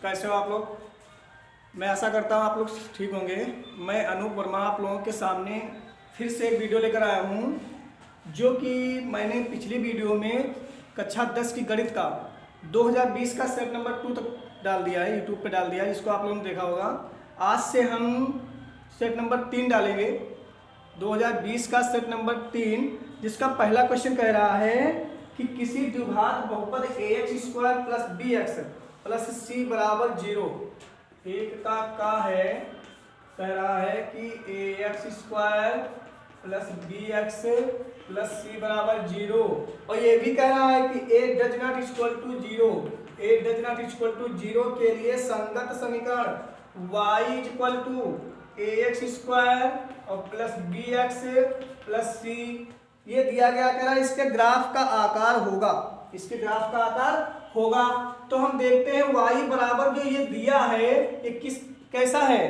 कैसे हो आप लोग। मैं आशा करता हूँ आप लोग ठीक होंगे। मैं अनूप वर्मा आप लोगों के सामने फिर से एक वीडियो लेकर आया हूँ, जो कि मैंने पिछली वीडियो में कक्षा 10 की गणित का 2020 का सेट नंबर 2 तक डाल दिया है, यूट्यूब पे डाल दिया है, जिसको आप लोगों ने देखा होगा। आज से हम सेट नंबर 3 डालेंगे, 2020 का सेट नंबर 3, जिसका पहला क्वेश्चन कह रहा है कि किसी द्विघात बहुपद ax² plus bx plus c बराबर 0। एक का है, कह रहा है कि ax² plus bx plus c बराबर 0, और ये भी कह रहा है कि a does not equal to 0। a does not equal to 0 के लिए संगत समीकरण y इक्वल टू ax² और प्लस bx प्लस c ये दिया गया। कह रहा है इसके ग्राफ का आकार होगा, इसके ग्राफ का आकार होगा। तो हम देखते हैं y बराबर जो ये दिया है ये कैसा है,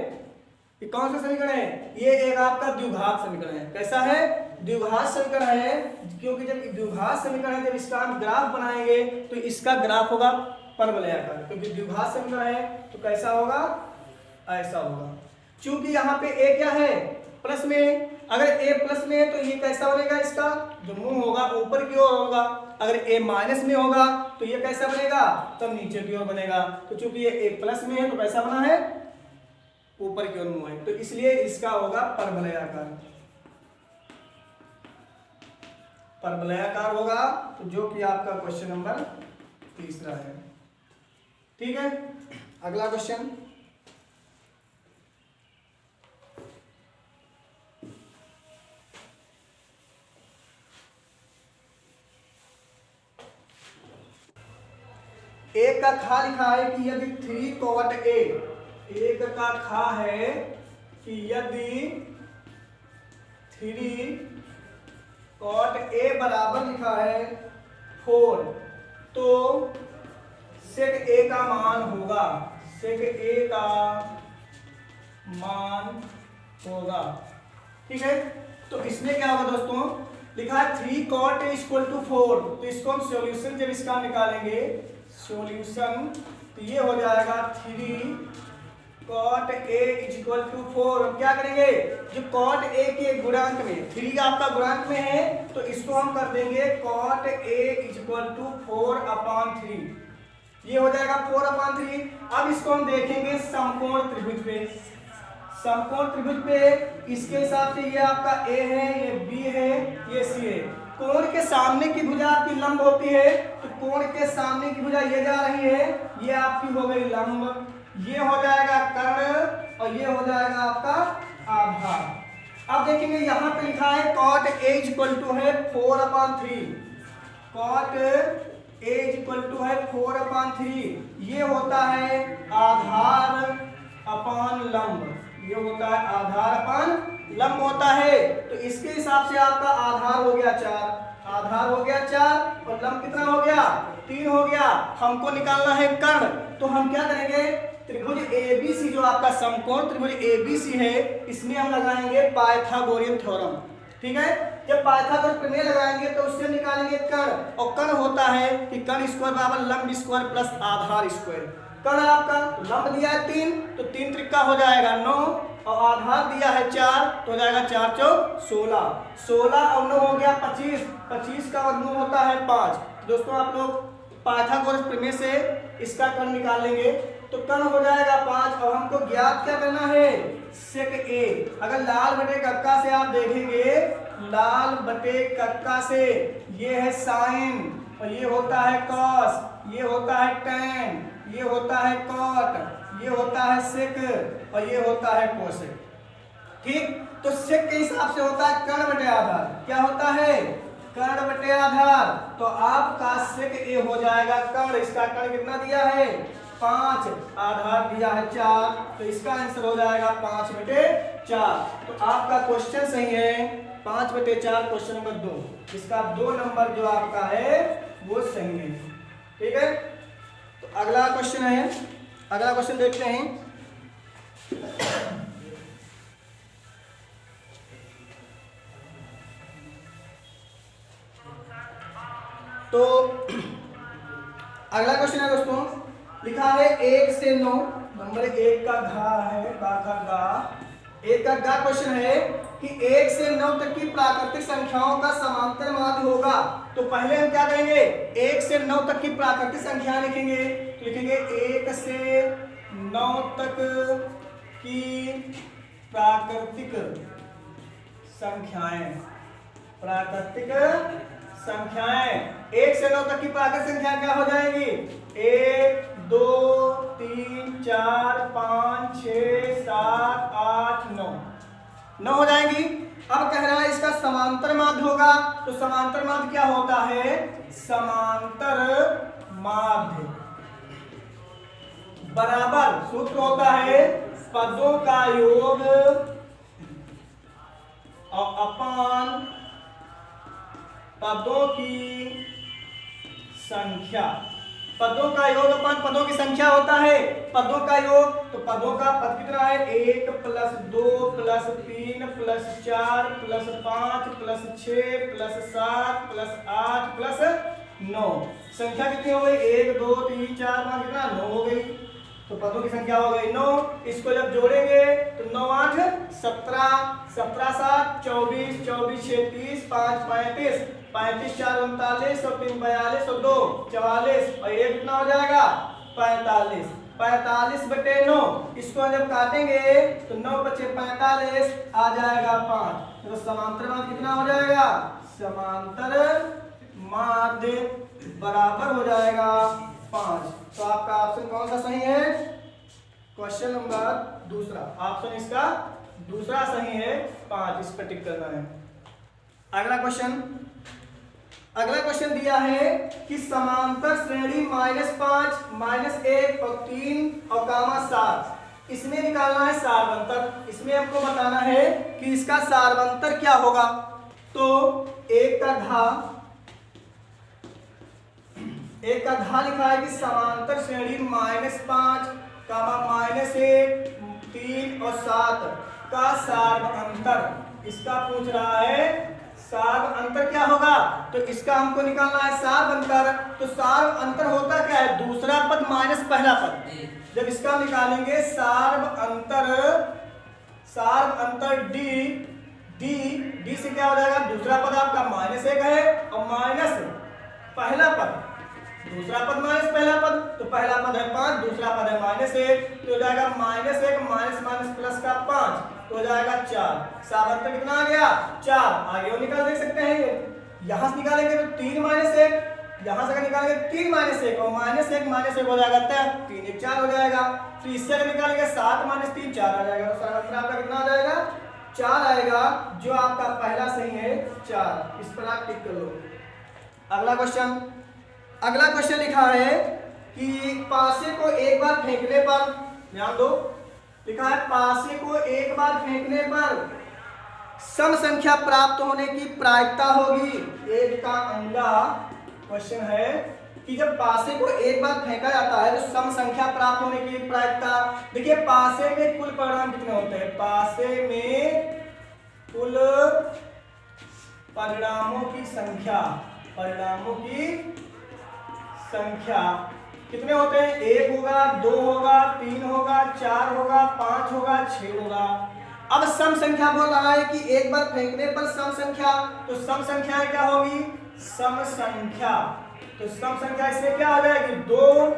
ये कौन सा समीकरण है। ये एक आपका द्विघात समीकरण है। कैसा है? द्विघात समीकरण है, क्योंकि जब द्विघात समीकरण है, जब इसका हम ग्राफ बनाएंगे तो इसका ग्राफ होगा परवलयाकार, क्योंकि द्विघात समीकरण है तो कैसा होगा, ऐसा होगा। चूंकि यहाँ पे a क्या है, प्लस में, अगर a प्लस में है तो ये कैसा बनेगा, इसका जो मुंह होगा ऊपर की ओर होगा। अगर a माइनस में होगा तो ये कैसा बनेगा, तब नीचे की ओर बनेगा। तो चूंकि ये a प्लस में है तो कैसा बना है, ऊपर की ओर मुंह है, तो इसलिए इसका होगा परवलयाकार, परवलयाकार होगा। तो जो कि आपका क्वेश्चन नंबर तीसरा है। ठीक है, अगला क्वेश्चन। एक का खा लिखा है कि यदि 3 cot a, एक का खा है कि यदि 3 cot a बराबर लिखा है 4, तो sec a का मान होगा, sec a का मान होगा। ठीक है, तो इसमें क्या होगा दोस्तों, लिखा है 3 cot a इक्वल टू 4, तो इसको हम सॉल्यूशन जब इसका निकालेंगे, सॉल्यूशन, तो ये हो जाएगा 3 cot a इक्वल टू 4। हम क्या करेंगे, जो cot a के गुणांक में 3 आपका गुणांक में है तो इसको हम कर देंगे cot a इक्वल टू 4/3। ये हो जाएगा 4/3। अब इसको हम देखेंगे समकोण त्रिभुज पे, समकोण त्रिभुज पे इसके हिसाब से ये आपका a है, ये b है, ये c है। कोण के सामने की भुजा आपकी लंब होती है, तो कोण के सामने की भुजा ये जा रही है, ये आपकी हो गई लंब, ये हो जाएगा कर्ण और ये हो जाएगा आपका आधार। अब देखेंगे यहाँ पे लिखा है cot a इक्वल टू है 4/3, cot a इक्वल टू है 4/3। ये होता है आधार अपान लंब, ये होता है आधार अपान लंब होता है। तो इसके हिसाब से आपका आधार हो गया 4, आधार हो गया 4 और लंब कितना हो गया, 3 हो गया। हमको निकालना है कर्ण, तो हम क्या करेंगे, त्रिभुज ABC जो आपका समकोण त्रिभुज ABC है, इसमें हम लगाएंगे पाइथागोरियन थ्योरम। ठीक है, जब पाइथागोरस प्रमेय लगाएंगे तो उससे निकालेंगे कर्ण, और कर्ण होता है कि कर्ण स्क्वायर बराबर लंब स्क्वायर प्लस आधार स्क्वायर। कर्ण आपका लंब दिया है 3, तो 3 त्रिका हो जाएगा 9, और आधार दिया है 4, तो हो जाएगा 4 चौक 16, 16 और 9 हो गया 25, 25 का वर्गमूल होता है 5। दोस्तों आप लोग पाइथागोरस प्रमेय से इसका कर्ण निकाल लेंगे, तो कर्ण हो जाएगा 5, और हमको ज्ञात क्या करना है, sec a। अगर लाल बटे कक्का से आप देखेंगे, लाल बटे कक्का से ये है साइन, और ये होता है कॉस, ये होता है tan, ये होता है cot, ये होता है sec और ये होता है कोसेक। ठीक, तो sec के हिसाब से होता है कर्ण बटे आधार। क्या होता है, कर्ण बटे आधार। तो आपका sec a हो जाएगा कर्ण, इसका कर्ण कितना दिया है 5, आधार दिया है 4, तो इसका आंसर हो जाएगा 5/4। तो आपका क्वेश्चन सही है 5/4, क्वेश्चन नंबर 2, इसका 2 नंबर जो आपका है वो सही है। ठीक है, तो अगला क्वेश्चन है, अगला क्वेश्चन देखते हैं। तो अगला क्वेश्चन है दोस्तों, लिखा है 1 से 9, नंबर 1 का घा है, का गा, 1 का गा क्वेश्चन है कि 1 से 9 तक की प्राकृतिक संख्याओं का समांतर माध्य होगा। तो पहले हम क्या करेंगे, 1 से 9 तक की प्राकृतिक संख्याएं लिखेंगे। तो लिखेंगे 1 से 9 तक की प्राकृतिक संख्याएं, प्राकृतिक संख्याएं 1 से 9 तक की प्राकृतिक संख्याएं क्या हो जाएंगी, 1 2 3 4 5 6 7 8 9 हो जाएंगी। अब कह रहा है इसका समांतर माध्य होगा। तो समांतर माध्य क्या होता है, समांतर माध्य बराबर सूत्र होता है पदों का योग और अपान पदों की संख्या। पदों का योग अपान पदों की संख्या होता है। पदों का योग, तो पदों का पद कितना है, 1 + 2 + 3 + 4 + 5 + 6 + 7 + 8 + 9। संख्या कितनी हो गई, 1 2 3 4 5 कितना 9 हो गई। तो पदों की संख्या हो गई 9। इसको जब जोड़ेंगे तो 9 8 17, 17 7 24, 24 6 30, 5 35, 35 4 39 और 3 42 और 2 44 और 1 कितना हो जाएगा 45, 45/9। इसको जब काटेंगे तो 9 × 5 = 45 आ जाएगा 5। तो समांतर माध्य कितना हो जाएगा, समांतर माध्य बराबर हो जाएगा 5। तो आपका ऑप्शन कौन सा सही है, क्वेश्चन नंबर दूसरा, ऑप्शन इसका दूसरा सही है 5, इस पर टिक करना है। अगला क्वेश्चन दिया है कि समांतर श्रेणी -5, -1 और 3 और गामा 7, इसमें निकालना है सारवंतर। इसमें हमको बताना है कि इसका सारवंतर क्या होगा। तो 1 का घा लिखा है कि समांतर श्रेणी -5, -1, 3 और 7 का सारवंतर, इसका पूछ रहा है सारवंतर क्या होगा। तो इसका हमको निकालना है सारवंतर। तो सारवंतर होता क्या है, दूसरा पद माइनस पहला पद। जब इसका हम निकालेंगे सारवंतर डी से क्या हो जाएगा, दूसरा पद आपका -1 है और माइनस पहला पद, दूसरा पद माइनस पहला पद, तो पहला पद है 5, दूसरा पद है -1, तो हो जाएगा -1 माइनस प्लस का 5, तो हो जाएगा 4। सारवंतर कितना आ गया 4। आगे और निकाल देख सकते हैं, यहां से निकालेंगे तो 3 - 1, यहां से निकालेंगे 3 - 1 और -1 हो जाएगा 3 1 4 हो जाएगा। फिर इससे अगर निकालेंगे 7 - 3 4 आ जाएगा। तो सारवंतर आपका कितना आ जाएगा 4 आएगा, जो आपका पहला सही है 4। इस पर आप टिक कर लो। अगला क्वेश्चन लिखा है कि पासे को एक बार फेंकने पर, ध्यान दो, लिखा है पासे को एक बार फेंकने पर सम संख्या प्राप्त होने की प्रायिकता होगी। 1 का अंगा क्वेश्चन है कि जब पासे को एक बार फेंका जाता है तो सम संख्या प्राप्त होने की प्रायिकता। देखिए पासे में कुल परिणाम कितने होते हैं, पासे में कुल परिणामों की संख्या कितने होते हैं, 1 होगा, 2 होगा, 3 होगा, 4 होगा, 5 होगा, 6 होगा। अब सम संख्या बोल रहा है कि एक बार फेंकने पर सम संख्या, तो सम संख्या क्या होगी, सम संख्या, तो सम संख्या इसमें क्या हो जाएगी 2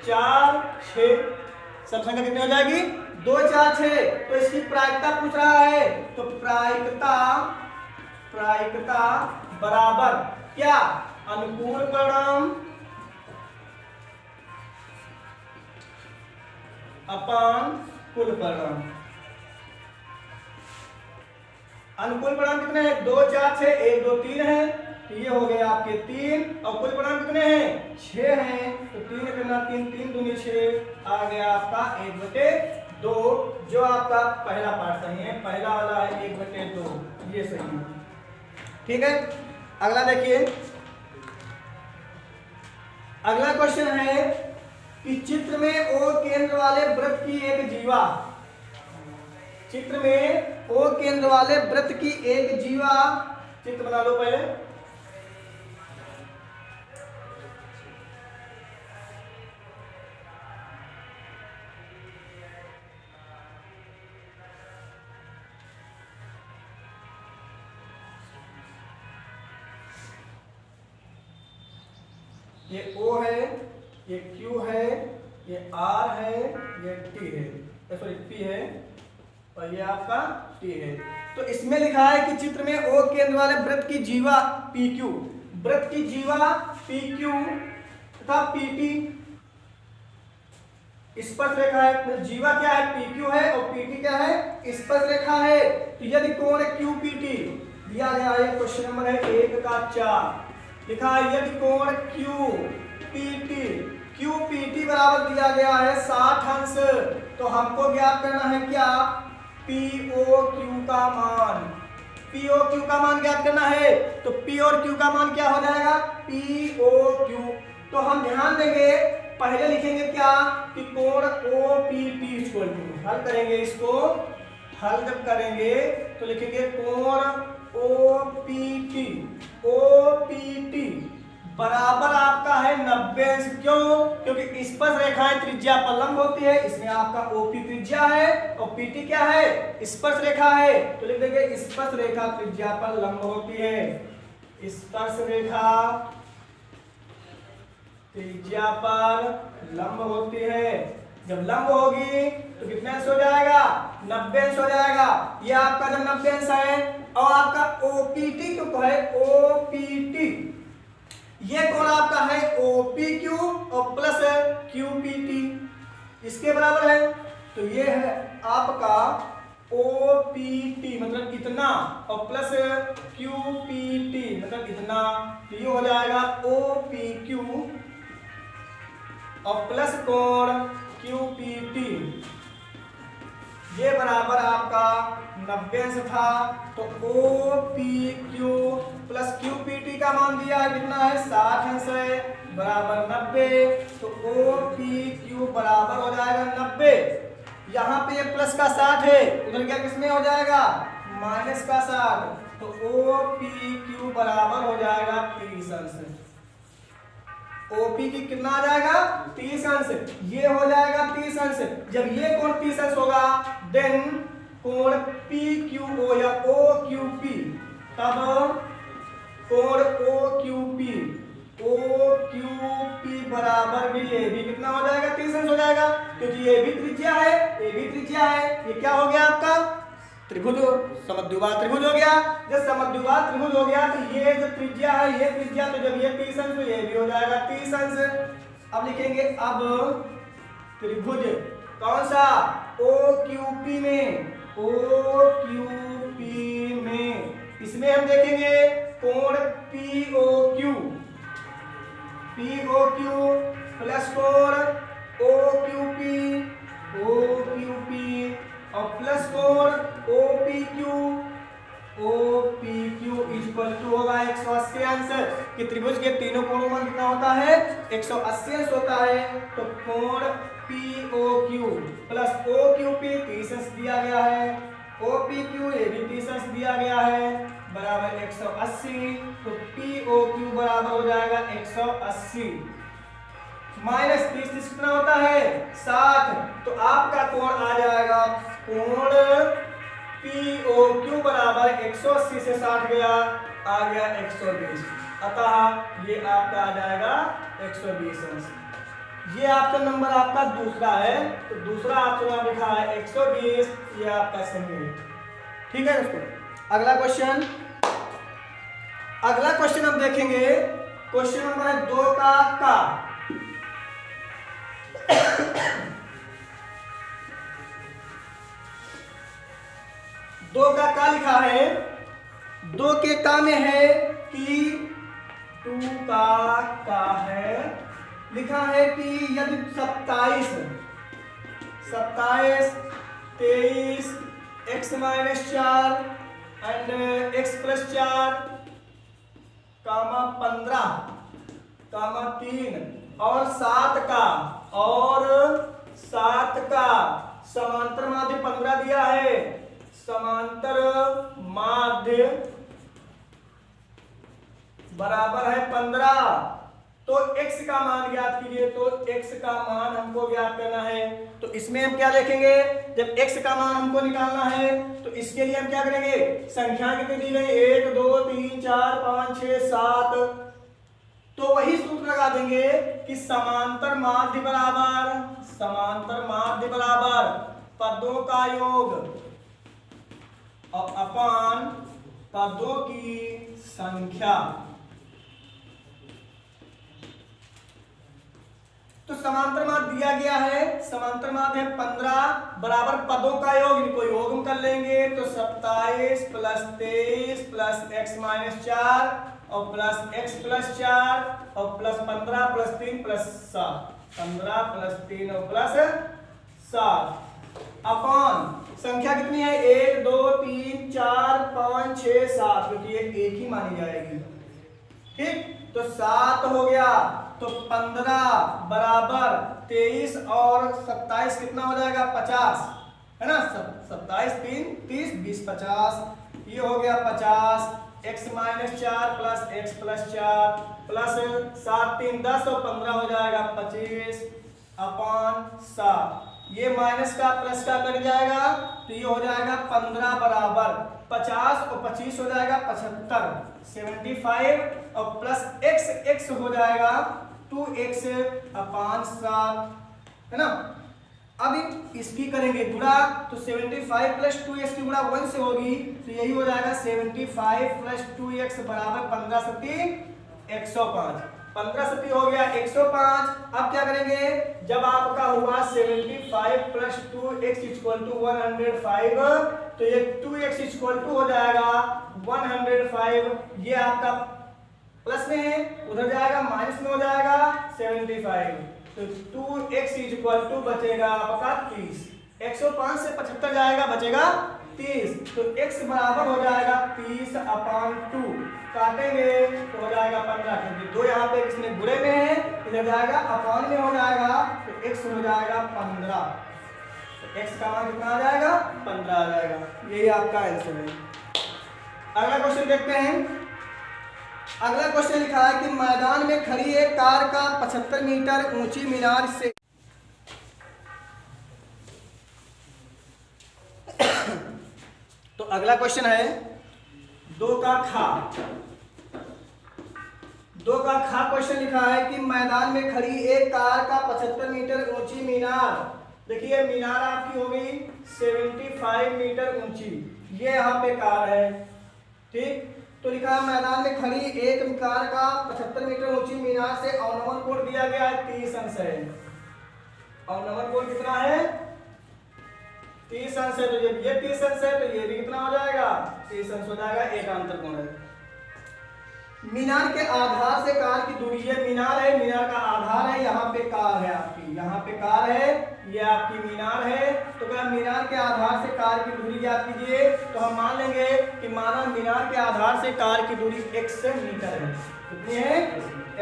4 6। सम संख्या कितनी हो जाएगी 2 4 6। तो इसकी प्रायिकता पूछ रहा है, तो प्रायिकता बराबर क्या, अनुकूल परिणाम अपान कुल परिणाम। अनुकूल परिणाम कितने हैं 2 4 6, 1 2 3 है, तो ये हो गए आपके 3, और कुल परिणाम कितने हैं 6 हैं, तो 3 करना 3 3 दूनी 6 आ गया आपका 1/2, जो आपका पहला पार्ट सही है, पहला वाला है 1/2, ये सही है। ठीक है, अगला देखिए, अगला क्वेश्चन है कि चित्र में O केंद्र वाले वृत्त की एक जीवा, चित्र में O केंद्र वाले वृत्त की एक जीवा, चित्र बना लो पहले। ये O है, ये Q है, ये R है, ये T है, सॉरी P है और ये आपका T है। तो इसमें लिखा है कि चित्र में O केंद्र वाले वृत्त की जीवा PQ, वृत्त की जीवा PQ तथा PT स्पर्श रेखा है। जीवा क्या है? PQ है और PT क्या है? स्पर्श रेखा है। तो यदि कोण QPT दिया गया है, क्वेश्चन नंबर है 1 का 4, लिखा है यदि कोण QPT बराबर दिया गया है 60 अंश, तो हमको ज्ञात करना है क्या? POQ का मान। POQ का मान ज्ञात करना है। तो P और Q का मान क्या हो जाएगा? POQ। तो हम ध्यान देंगे, पहले लिखेंगे क्या कि कोण OPT हल करेंगे, इसको हल जब करेंगे तो लिखेंगे कोण OPT बराबर आपका है 90 अंश। क्यों? क्योंकि स्पर्श रेखाएं त्रिज्या पर लंब होती है, इसमें आपका OP त्रिज्या है और PT क्या है? स्पर्श रेखा है। तो लिख देंगे स्पर्श रेखा त्रिज्या पर लंब होती है। स्पर्श रेखा त्रिज्या पर लंब होती है। जब लंब होगी तो कितने अंश हो जाएगा? 90 अंश हो जाएगा। ये आपका जब 90 अंश है और आपका OPT क्यों है? OPT ये कोण आपका है OPQ और प्लस QPT इसके बराबर है। तो ये है आपका OPT मतलब इतना और प्लस QPT मतलब इतना। तो ये हो जाएगा OPQ और प्लस कोण QPT, ये बराबर आपका 90 अंश था। तो OPQ प्लस QPT का मान दिया है कितना है? 60 अंश है बराबर 90। तो OPQ बराबर हो जाएगा 90। यहाँ पे ये प्लस का 60 है, उधर क्या किसमें हो जाएगा? माइनस का 60। तो OPQ बराबर हो जाएगा 30 अंश। OP की कितना आ जाएगा? 30 अंश। ये हो जाएगा 30 अंश। जब ये कोण 30 अंश होगा देन कोण PQO या OQP, तब कोण OQP बराबर भी AB कितना हो जाएगा? 30 अंश हो जाएगा, क्योंकि ये भी त्रिज्या है, ये भी त्रिज्या है। ये क्या हो गया आपका? त्रिभुज, समद्विबाह त्रिभुज हो गया। जब समद्विबाह त्रिभुज हो गया तो ये जो त्रिज्या है ये त्रिज्या, तो जब ये 30 अंश तो ये भी हो जाएगा 30 अंश। अब लिखेंगे अब त्रिभुज कौन सा? OQP में, OQP में इसमें हम देखेंगे कोण POQ प्लस कोण OQP और प्लस कोण OPQ इक्वल टू होगा 180 अंश। कि त्रिभुज के तीनों कोणों का कितना होता है? 180 अंश होता है। तो कोण POQ प्लस OQP 30 अंश दिया गया है, OPQ ये भी 30 अंश दिया गया है बराबर 180। तो POQ बराबर हो जाएगा 180 माइनस 30 कितना होता है? 60। तो आपका कोण आ जाएगा कोण POQ बराबर 180 से 60 गया, आ गया 120। अतः ये आपका आ जाएगा 120 अंश। ये आपका नंबर आपका दूसरा है। तो दूसरा ऑप्शन लिखा है 120, ये आपका सही है। ठीक है दोस्तों, अगला क्वेश्चन हम देखेंगे। क्वेश्चन नंबर है 2 का 2 का क्या लिखा है? 2 के का में है कि 2 का है, लिखा है कि यदि 27, 23 x minus 4 and x plus 4 कामा 15 कामा 3 और 7 का समांतर माध्य 15 दिया है। समांतर माध्य बराबर है 15। तो x का मान ज्ञात कीजिए। तो x का मान हमको ज्ञात करना है। तो इसमें हम क्या देखेंगे? जब x का मान हमको निकालना है तो इसके लिए हम क्या करेंगे? संख्या कितनी दी गई? 1 2 3 4 5 6 7। तो वही सूत्र लगा देंगे कि समांतर माध्य बराबर पदों का योग और अपन पदों की संख्या। तो समांतर माध्य दिया गया है, समांतर माध्य है 15 बराबर पदों का योग, इनको योग कर लेंगे तो 27 प्लस 23 प्लस x माइनस 4 और प्लस x प्लस 4 और प्लस 15 प्लस 3 प्लस 7, 15 प्लस 3 और प्लस 7 अपन संख्या कितनी है 1 2 3 4 5 6 7, क्योंकि ये एक ही मानी जाएगी। ठीक, तो 7 हो गया, तो 15 बराबर 23 और 27 कितना हो जाएगा 50, है ना, 27 3 30 20 50, ये हो गया 50, x minus 4 plus x plus 4 plus 7 3 10 और 15 हो जाएगा 25 अपन 7, ये माइनस का प्लस का कट जाएगा तो ये हो जाएगा 15 बराबर 50 और 25 हो जाएगा 75, 75 और प्लस x हो जाएगा 2x अपान 7, है ना। अब इसकी करेंगे गुणा तो 75 प्लस 2x की गुणा 1 से होगी तो यही हो जाएगा 75 प्लस 2x बराबर 15 सती 105, 15 सती हो गया 105। अब क्या करेंगे, जब आपका हुआ 75 प्लस 2x इक्वल टू 105 तो ये 2x इक्वल टू हो जाएगा 105, ये आपका प्लस में है उधर जाएगा माइनस में हो जाएगा 75, तो 2x इक्वल टू बचेगा आपका 30, 105 से 75 जाएगा बचेगा 30, तो x बराबर हो जाएगा 30 अपान 2, काटेंगे तो हो जाएगा 15, क्योंकि दो यहाँ पे इसमें गुणे में है इधर जाएगा अपान में हो जाएगा तो x हो जाएगा 15, तो x का मान कितना आ जाएगा 15 आ जाएगा, यही आपका आंसर है। अगला क्वेश्चन देखते हैं। अगला क्वेश्चन लिखा है कि मैदान में खड़ी एक कार का 75 मीटर ऊंची मीनार से तो अगला क्वेश्चन है 2 का खा क्वेश्चन लिखा है कि मैदान में खड़ी एक कार का 75 मीटर ऊंची मीनार, देखिए मीनार आपकी हो गई 75 मीटर ऊंची, ये यहाँ पे कार है। ठीक, तो लिखा है मैदान में खड़ी एक कार का 75 मीटर ऊंची मीनार से अवनमन कोण दिया गया है 30 अंश है। अवनमन कोण कितना है 30 अंश है, तो जब ये 30 अंश है तो ये भी कितना हो जाएगा 30 अंश हो जाएगा, एकांतर कोण है। मीनार के आधार से कार की दूरी, ये मीनार है, मीनार का आधार है, यहाँ पे कार है आपकी, यहाँ पे कार है, ये आपकी मीनार है। तो क्या मीनार के आधार से कार की दूरी ज्ञात कीजिए, तो हम मान लेंगे कि माना मीनार के आधार से कार की दूरी x मीटर है, कितनी है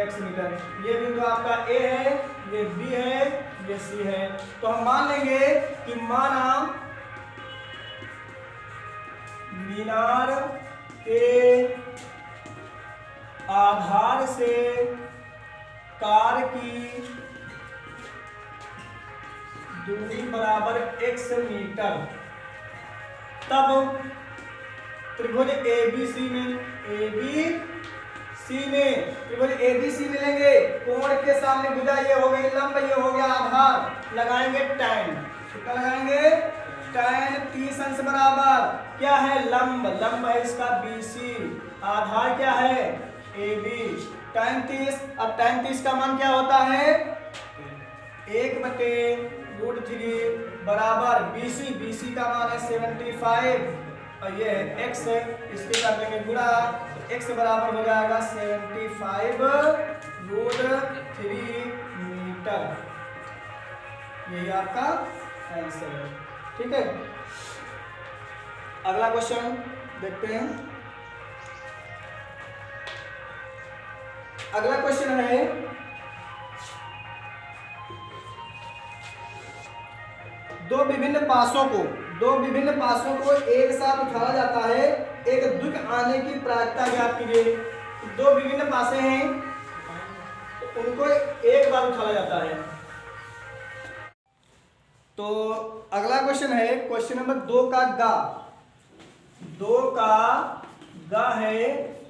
x मीटर, ये बिंदु आपका A है, ये B है, ये C है। तो हम मान लेंगे कि माना मीनार के आधार से कार की दूरी बराबर x मीटर, तब त्रिभुज ABC में त्रिभुज ABC मिलेंगे, कोण के सामने भुजा ये हो गई लंब, ये हो गया आधार, लगाएंगे tan, कितना लगाएंगे tan 30 अंश बराबर क्या है लंब, लंब है इसका BC, आधार क्या है AB, tan 30, अब tan 30 का मान क्या होता है 1/√3 बराबर BC का मान है 75 और ये है x, इसके कर देंगे गुणा, x बराबर हो जाएगा 75√3 मीटर, यही आपका आंसर है। ठीक है, अगला क्वेश्चन देखते हैं। अगला क्वेश्चन है दो विभिन्न पासों को एक साथ उठाया जाता है, एक दुख आने की प्रायिकता ज्ञात कीजिए। दो विभिन्न पासे हैं तो उनको एक बार उठाया जाता है। तो अगला क्वेश्चन है क्वेश्चन नंबर 2 का गा है,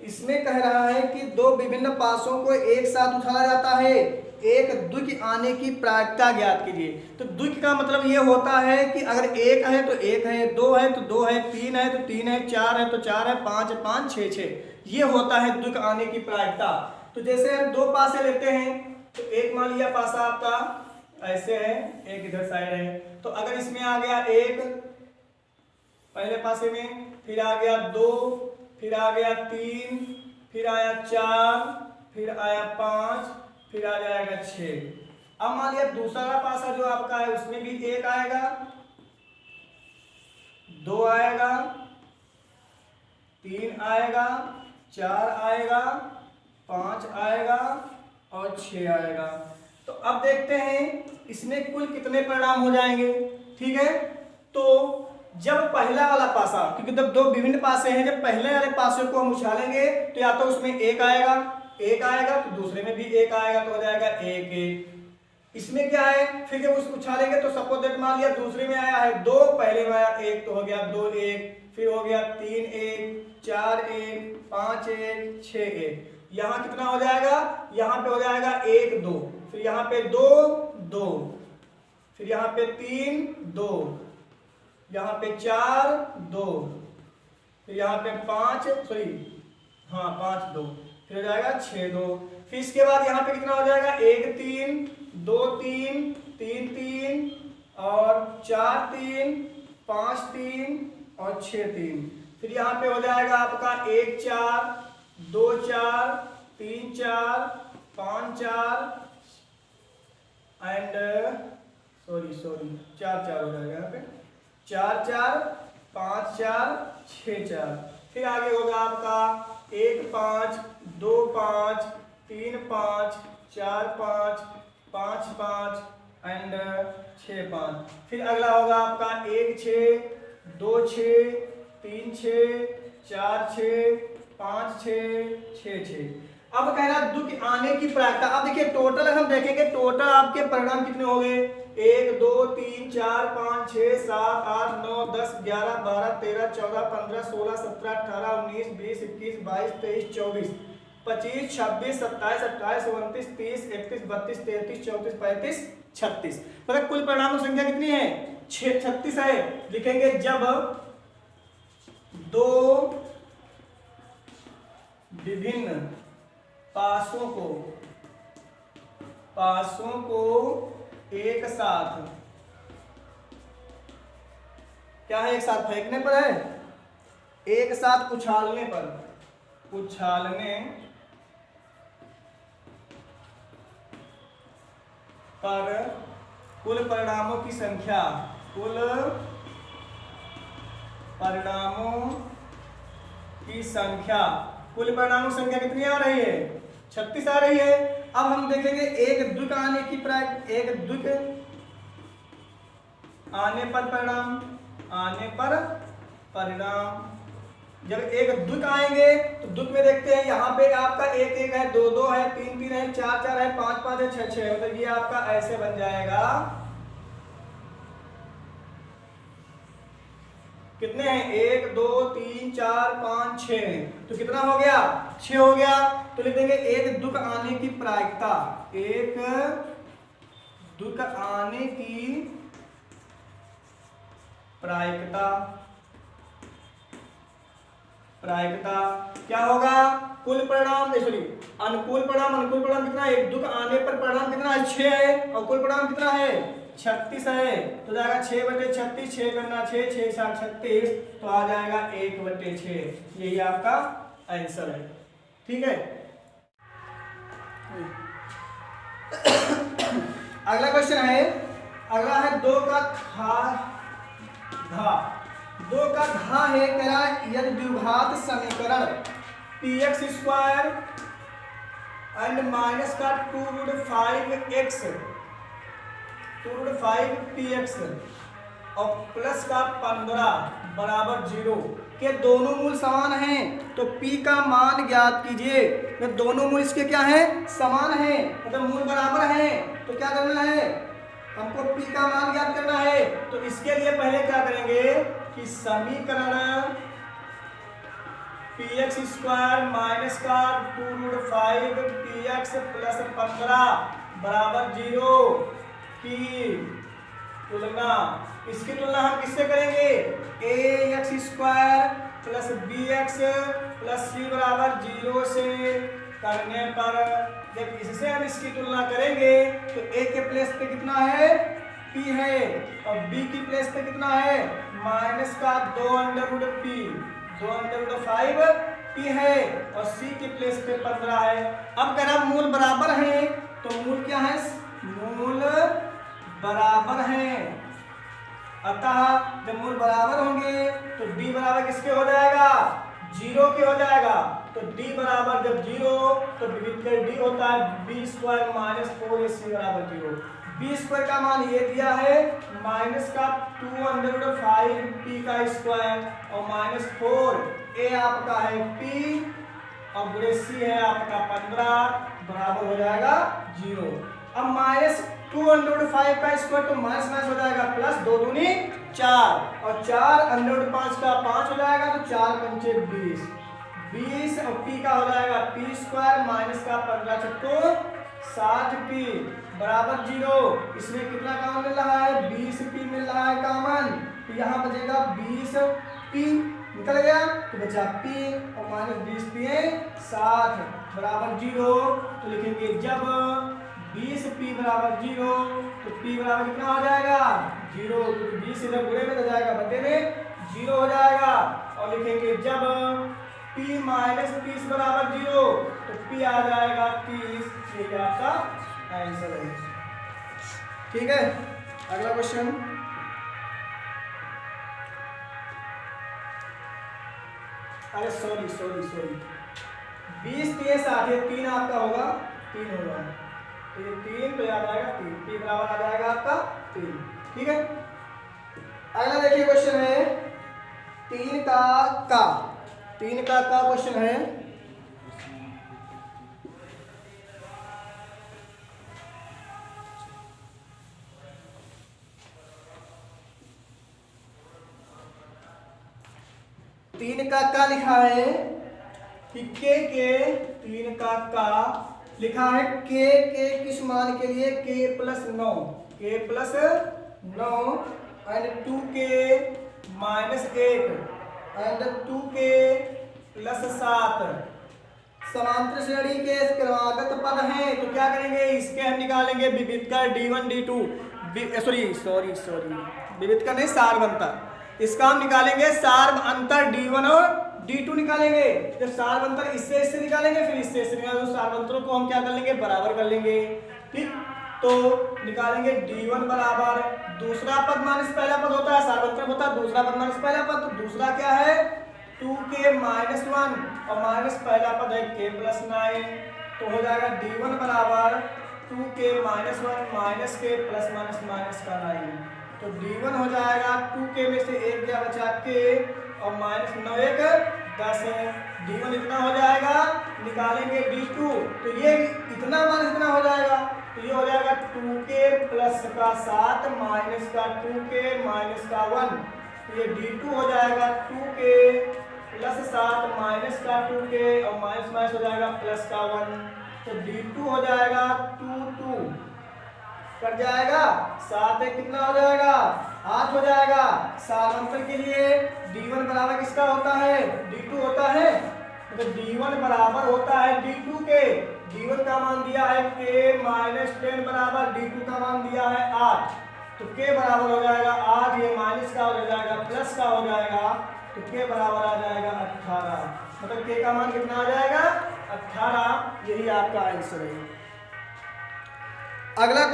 इसमें कह रहा है कि दो विभिन्न पासों को एक साथ उठाया जाता है, एक द्विक आने की प्रायिकता ज्ञात कीजिए। तो द्विक का मतलब ये होता है कि अगर एक है तो एक है, दो है तो दो है, तीन है तो तीन है, चार है तो चार है, पांच है पांच, छः छः, ये होता है द्विक आने की प्रायिकता। तो जैसे हम दो पासे लेते हैं तो एक मान लिया पासा आपका ऐसे है, एक इधर साइड है, तो अगर इसमें आ गया एक पहले पासे में, फिर आ गया दो, फिर आ गया तीन, फिर आया चार, फिर आया पांच, फिर आ जाएगा छः। अब मान लिया दूसरा पासा जो आपका है उसमें भी एक आएगा, दो आएगा, तीन आएगा, चार आएगा, पांच आएगा और छः आएगा। तो अब देखते हैं इसमें कुल कितने परिणाम हो जाएंगे। ठीक है, तो जब पहला वाला पासा, क्योंकि जब दो विभिन्न पासे हैं, जब पहले वाले पासे को हम उछालेंगे तो या तो उसमें एक आएगा तो दूसरे में भी एक आएगा, तो हो जाएगा एक एक। इसमें क्या है, फिर जब उसको उछालेंगे तो सपोज दैट मान लिया दूसरे में आया है दो, पहले में आया एक, तो हो गया दो एक, फिर हो गया तीन एक, चार एक, पांच एक, छः एक। यहाँ कितना हो जाएगा, यहाँ पे हो जाएगा एक दो, फिर यहाँ पे दो दो, फिर यहाँ पे तीन दो, यहाँ पे चार दो, फिर यहाँ पे पांच, हाँ पांच दो, फिर हो जाएगा छः दो। फिर इसके बाद यहाँ पे कितना हो जाएगा, एक तीन, दो तीन, तीन तीन और चार तीन, पांच तीन और छः तीन। फिर यहाँ पे हो जाएगा आपका एक चार, दो चार, तीन चार, पाँच चार एंड चार चार हो जाएगा यहाँ पे, चार चार, पाँच चार, छः चार। फिर आगे होगा आपका एक पाँच, दो पाँच, तीन पाँच, चार पाँच, पाँच पाँच एंड छः पाँच। फिर अगला होगा आपका एक छः, दो छः, तीन छः, चार छः, पाँच छः, छः छः। अब कह रहा दुख आने की प्रायिकता। अब देखिए टोटल हम देखेंगे, टोटल आपके परिणाम कितने हो गए, एक दो तीन चार पाँच छः सात आठ नौ दस ग्यारह बारह तेरह चौदह पंद्रह सोलह सत्रह अठारह उन्नीस बीस इक्कीस बाईस तेईस चौबीस पच्चीस छब्बीस सत्ताईस अट्ठाईस उनतीस तीस इकतीस बत्तीस तैंतीस चौंतीस पैंतीस छत्तीस। मतलब कुल परिणामों की संख्या कितनी है, 36 है। लिखेंगे जब दो विभिन्न पासों को एक साथ, क्या है, एक साथ फेंकने पर है, एक साथ उछालने पर कुल परिणामों की संख्या, कुल परिणामों की संख्या कितनी आ रही है, 36 आ रही है। अब हम देखेंगे एक द्विक आने की एक द्विक आने पर परिणाम। जब एक द्विक आएंगे तो द्विक में देखते हैं यहाँ पे आपका एक एक है, दो दो है, तीन तीन है, चार चार है, पांच पांच है, छह छह है। मतलब ये आपका ऐसे बन जाएगा, कितने हैं, एक दो तीन चार पाँच छः, तो कितना हो गया, 6 हो गया। तो लिख देंगे एक दुख आने की प्रायिकता, एक दुख आने की प्रायिकता क्या होगा, कुल परिणाम अनुकूल परिणाम कितना है, एक दुख आने पर परिणाम कितना है, 6 है, और कुल परिणाम कितना है, 36 है। तो जाएगा 6/36, 6 करना 6, 6 7 36, तो आ जाएगा 1/6। यही आपका आंसर है। ठीक है, अगला क्वेश्चन है, अगला है 2 का घा है, कह रहा है यदि द्विघात समीकरण px² एंड माइनस का 2√5px और प्लस का 15 बराबर 0 के दोनों मूल समान हैं, तो p का मान ज्ञात कीजिए। तो दोनों मूल इसके क्या है, समान है, मतलब मूल बराबर है। तो क्या करना है, हमको p का मान ज्ञात करना है। तो इसके लिए पहले क्या करेंगे कि समीकरण पी एक्स स्क्वायर माइनस का 2√5 पी एक्स प्लस 15 बराबर 0 की तुलना, इसकी तुलना हम किससे करेंगे? A X square plus B X plus C बराबर 0 से करने पर जब इससे हम इसकी तुलना करेंगे तो ए के प्लेस पे कितना है? पी है, और बी की प्लेस पे कितना है? माइनस का 2√p 2√5 p है, और सी की प्लेस पे 15 है। अब अगर हम मूल बराबर हैं तो मूल क्या है? मूल बराबर हैं, अतः जब मूल बराबर होंगे तो d बराबर किसके हो जाएगा? 0 के हो जाएगा। तो d बराबर जब 0 तो d होता है b स्क्वायर माइनस 4ac बराबर 0। बी स्क्वायर का मान ये दिया है माइनस का 2√5p का स्क्वायर और माइनस 4 a आपका है p और गुणे c है आपका 15 बराबर हो जाएगा 0। अब माइनस 2√5 का स्क्वायर तो माइनस माइनस हो जाएगा प्लस 2 दूनी 4 और 4√5 का 5 हो जाएगा तो 4 पंचे 20 और p का हो जाएगा p स्क्वायर माइनस का 15 छक्को 60p बराबर 0। इसमें कितना कॉमन मिल रहा है? 20p मिल रहा है कॉमन, तो यहाँ बचेगा 20p निकल गया तो बचा p और माइनस 20p है 60 बराबर 0। तो लिखेंगे जब 20p बराबर 0 तो p बराबर कितना हो जाएगा? 0, क्योंकि 20 इधर गुणे में तो जाएगा बटे में 0 हो जाएगा। और लिखेंगे जब p माइनस 30 बराबर 0 तो p आ जाएगा 30। ये आपका आंसर है। ठीक है, अगला क्वेश्चन। अरे सॉरी 20 3 60 3 आपका होगा 3 होगा, तो ये 3 तो याद आएगा 3 p बराबर आ जाएगा आपका 3। ठीक है, अगला देखिए क्वेश्चन है 3 का क्वेश्चन है। तीन का लिखा है कि के 3 का लिखा है के किस मान के लिए? k plus 9 and 2k minus 8 and 2k plus 7 समांतर श्रेणी के क्रमागत पद हैं। तो क्या करेंगे? इसके हम निकालेंगे विविधकर d1 d2 विविधकर नहीं सार्वंतर। इसका हम निकालेंगे सार्व अंतर d1 और d2 निकालेंगे। जब सार्व अंतर इससे निकालेंगे फिर इससे निकालेंगे तो सार्व अंतरों को हम क्या कर लेंगे? बराबर कर लेंगे। ठीक, तो निकालेंगे d1 बराबर दूसरा पद माइनस पहला पद होता है, सार्व अंतर होता है दूसरा पद माइनस पहला पद। तो दूसरा क्या है? 2k माइनस 1 और माइनस पहला पद है k प्लस 9, तो हो जाएगा d1 बराबर 2k minus 1 minus k plus minus minus का 9। तो d1 हो जाएगा 2k में से 1 गया बचा k और माइनस 9 1 10 है। d1 इतना हो जाएगा। निकालेंगे d2 तो ये इतना मान इतना हो जाएगा, तो ये हो जाएगा 2k प्लस का 7 माइनस का 2k माइनस का 1। तो ये d2 हो जाएगा 2k प्लस 7 माइनस का 2k और माइनस माइनस हो जाएगा प्लस का 1। तो d2 हो जाएगा 2 कट जाएगा 7 कितना हो जाएगा? 8 हो जाएगा। सार्वंतर के लिए d1 बराबर किसका होता है? d2 होता है। तो d1 बराबर होता है d2 के। d1 का मान दिया है k माइनस 10 बराबर d2 का मान दिया है 8। तो k बराबर हो जाएगा 8, ये माइनस का हो जाएगा प्लस का हो जाएगा, तो k बराबर आ जाएगा 18। मतलब k का मान कितना आ जाएगा? 18। यही आपका आंसर है। अगला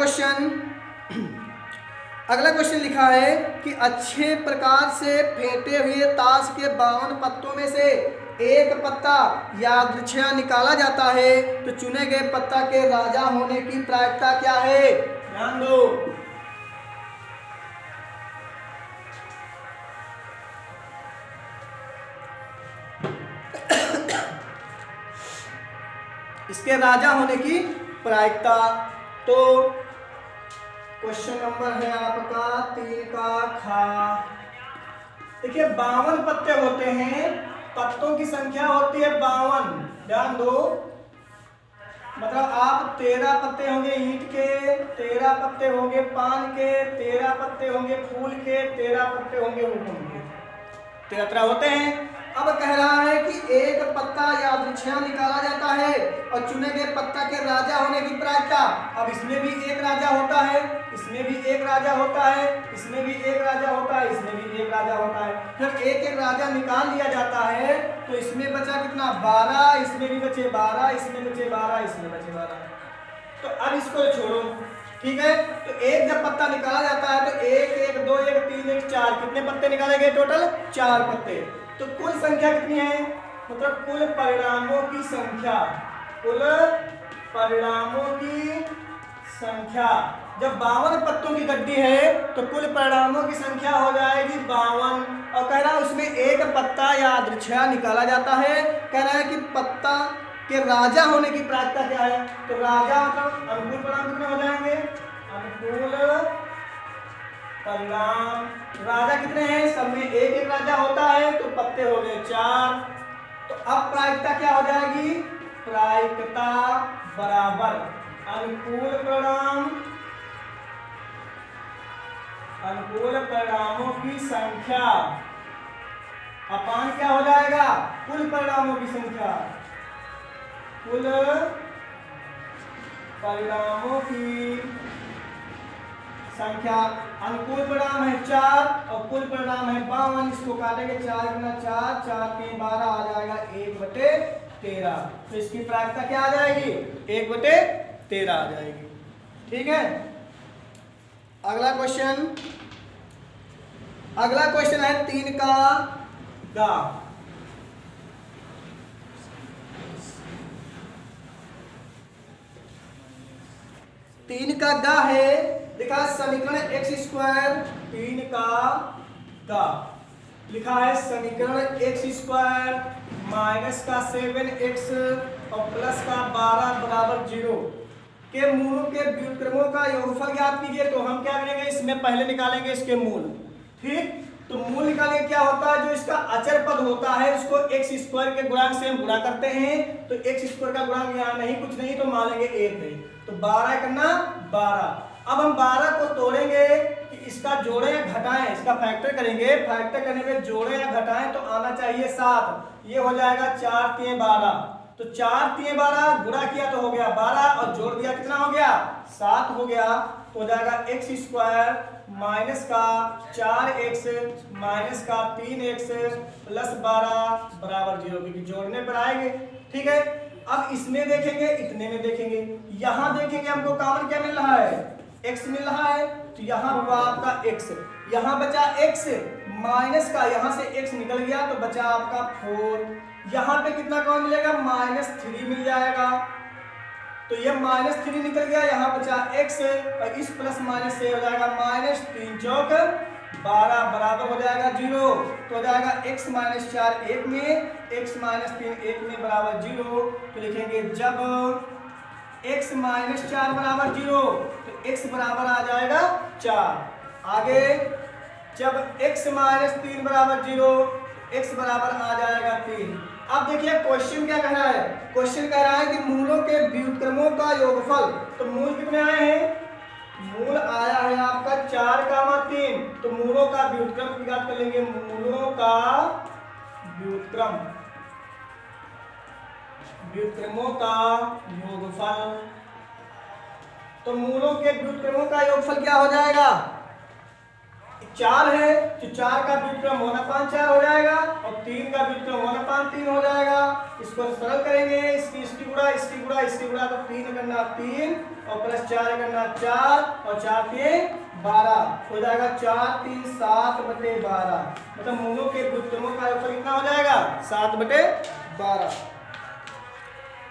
क्वेश्चन लिखा है कि अच्छे प्रकार से फेंटे हुए ताश के 52 पत्तों में से एक पत्ता यादृच्छया निकाला जाता है, तो चुने गए पत्ता के राजा होने की प्रायिकता क्या है? ध्यान दो। इसके राजा होने की प्रायिकता। तो क्वेश्चन नंबर है आपका 3 का खा। देखिए 52 पत्ते होते हैं पत्तों की संख्या होती है 52। ध्यान दो, मतलब आप 13 पत्ते होंगे ईंट के, 13 पत्ते होंगे पान के, 13 पत्ते होंगे फूल के, 13 पत्ते होंगे हुकुम के, 13 होते हैं। अब कह रहा है कि एक पत्ता यादृच्छिक निकाला जाता है और चुने गए पत्ता के राजा होने की प्रायिकता। अब इसमें भी एक राजा होता है, इसमें भी एक राजा होता है, इसमें भी एक राजा होता है, इसमें भी एक राजा होता है। जब एक एक राजा निकाल लिया जाता है तो इसमें बचा कितना 12, इसमें भी बचे 12, इसमें बचे 12, इसमें बचे 12। तो अब इसको छोड़ो, ठीक है। तो एक जब पत्ता निकाला जाता है तो 1 1 2 1 3 1 4 कितने पत्ते निकाले गए? टोटल 4 पत्ते। तो कुल संख्या कितनी है? मतलब कुल परिणामों की संख्या, कुल परिणामों की संख्या जब 52 पत्तों की गड्डी है तो कुल परिणामों की संख्या हो जाएगी 52। और कह रहा है उसमें एक पत्ता यादृच्छिक निकाला जाता है। कह रहा है कि पत्ता के राजा होने की प्रायिकता क्या है? तो राजा मतलब अनुकूल परिणाम कितने हो जाएंगे? अनुकूल परिणाम राजा कितने हैं? सब में एक एक राजा होता है तो पत्ते हो गए 4। तो अब प्रायिकता क्या हो जाएगी? प्रायिकता बराबर अनुकूल परिणाम, अनुकूल परिणामों की संख्या अपान क्या हो जाएगा? कुल परिणामों की संख्या, कुल परिणामों की संख्या। अनुकूल परिणाम है 4 और कुल परिणाम है 52। इसको काटेंगे 4 गुना 4, 4 3 12 आ जाएगा 1/13। तो इसकी प्रायिकता क्या आ जाएगी? 1/13 आ जाएगी। ठीक है। अगला क्वेश्चन, अगला क्वेश्चन है 3 का गा। 3 का गा है, लिखा समीकरण x² 3 का गा लिखा है समीकरण x² माइनस का 7x और प्लस का 12 बराबर 0 के मूलों के व्युत्क्रमों का योगफल ज्ञात कीजिए। तो हम क्या करेंगे? इसमें पहले निकालेंगे इसके मूल। ठीक, तो मूल निकालने क्या होता है? जो इसका अचर पद होता है उसको x² के गुणांक से हम गुणा करते हैं। तो x² का गुणांक यहाँ नहीं, कुछ नहीं, तो मान लेंगे 1 नहीं, तो 12 करना 12। अब हम 12 को तोड़ेंगे कि इसका जोड़े या घटाएं, इसका फैक्टर करेंगे। फैक्टर करने में जोड़े या घटाएं तो आना चाहिए 7। ये हो जाएगा 4 3 12। तो 4 3 12 गुणा किया तो हो गया 12 और जोड़ दिया कितना हो गया? 7 हो गया। तो हो जाएगा x² माइनस का 4x माइनस का 3x प्लस 12 बराबर 0, क्योंकि जोड़ने पर आएंगे। ठीक है। अब इसमें देखेंगे, इतने में देखेंगे, यहां देखेंगे हमको कॉमन क्या मिल रहा है? x मिल रहा है। तो यहाँ हुआ आपका x, यहाँ बचा x माइनस का, यहाँ से x निकल गया तो बचा आपका 4। यहाँ पे कितना कॉमन मिलेगा? -3 मिल जाएगा। तो ये -3 निकल गया, यहाँ बचा x और इस प्लस माइनस से हो जाएगा -3 चौक 12 बराबर हो जाएगा 0। तो हो जाएगा x - 4 1 में, x - 3 1 में बराबर 0। तो लिखेंगे जब x - 4 बराबर 0 तो x बराबर आ जाएगा 4। आगे जब x - 3 बराबर 0 x बराबर आ जाएगा 3। अब देखिए क्वेश्चन क्या कह रहा है? क्वेश्चन कह रहा है कि मूलों के व्युत्क्रमों का योगफल। तो मूल कितने आए हैं? मूल आया है आपका 4, 3। तो मूलों का व्युत्क्रम की बात कर लेंगे। मूलों का व्युत्क्रम, व्युत्क्रमों का योगफल। तो मूलों के व्युत्क्रमों का योगफल क्या हो जाएगा? 4 है तो 4 का व्युत्क्रम 1/4 हो जाएगा और 3 का व्युत्क्रम 1/3 हो जाएगा। इसको सरल करेंगे, इसकी गुणा, इसकी गुणा, इसकी गुणा, तो 3 करना 3 और प्लस 4 करना 4 और 4 3 12 हो जाएगा 4 3 7/12। मतलब मूलों के व्युत्क्रमों का योगफल कितना हो जाएगा? 7/12।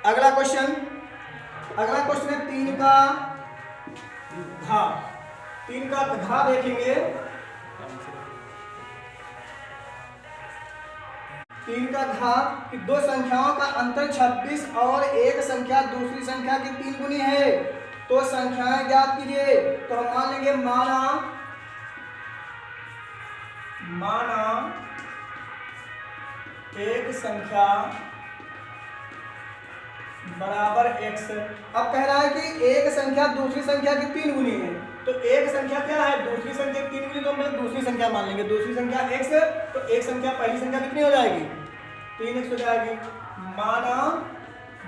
अगला क्वेश्चन, अगला क्वेश्चन है 3 का घा। 3 का घा देखेंगे। 3 का घा कि दो संख्याओं का अंतर 26 और एक संख्या दूसरी संख्या की 3 गुनी है। तो संख्याएं ज्ञात कीजिए। तो हम मान लेंगे एक संख्या बराबर x। अब कह रहा है कि एक संख्या दूसरी संख्या की 3 गुनी है, तो एक संख्या क्या है, दूसरी संख्या की 3 गुनी, तो हम दूसरी संख्या मान लेंगे। दूसरी संख्या x, तो एक संख्या पहली संख्या कितनी हो जाएगी, 3x हो जाएगी। माना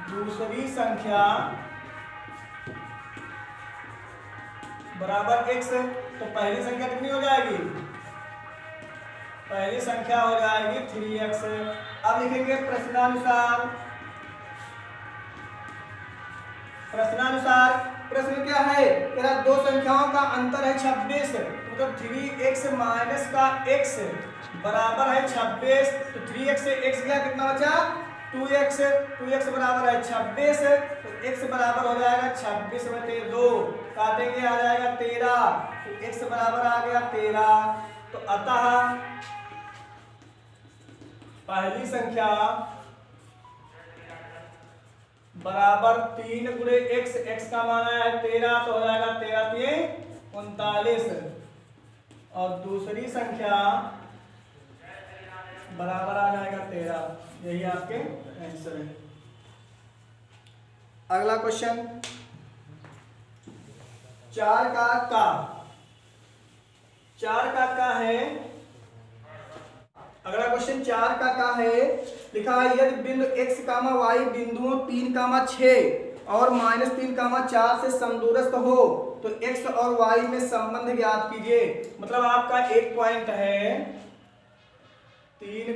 दूसरी संख्या बराबर x, तो पहली संख्या कितनी हो जाएगी, पहली संख्या हो जाएगी 3x। अब लिखेंगे प्रश्नानुसार। प्रश्न क्या है, तेरा दो संख्याओं का अंतर है 26, मतलब 3x माइनस का x बराबर है 26, तो 3x से x गया, कितना बचा 2x बराबर है 26, तो x बराबर हो जाएगा 26/2, काटेंगे आ जाएगा 13, तो x बराबर आ गया 13। तो अतः पहली संख्या बराबर 3 गुणे x का मान आया है 13, तो हो जाएगा 13×3 = 39, और दूसरी संख्या बराबर आ जाएगा 13। यही आपके आंसर है। अगला क्वेश्चन 4 का है। अगला क्वेश्चन 4 का है, लिखा है यदि बिंदु x, y बिंदुओं 3, 6 और -3, 4 से समदूरस्थ हो तो x और y में संबंध ज्ञात कीजिए। मतलब आपका एक पॉइंट है 3,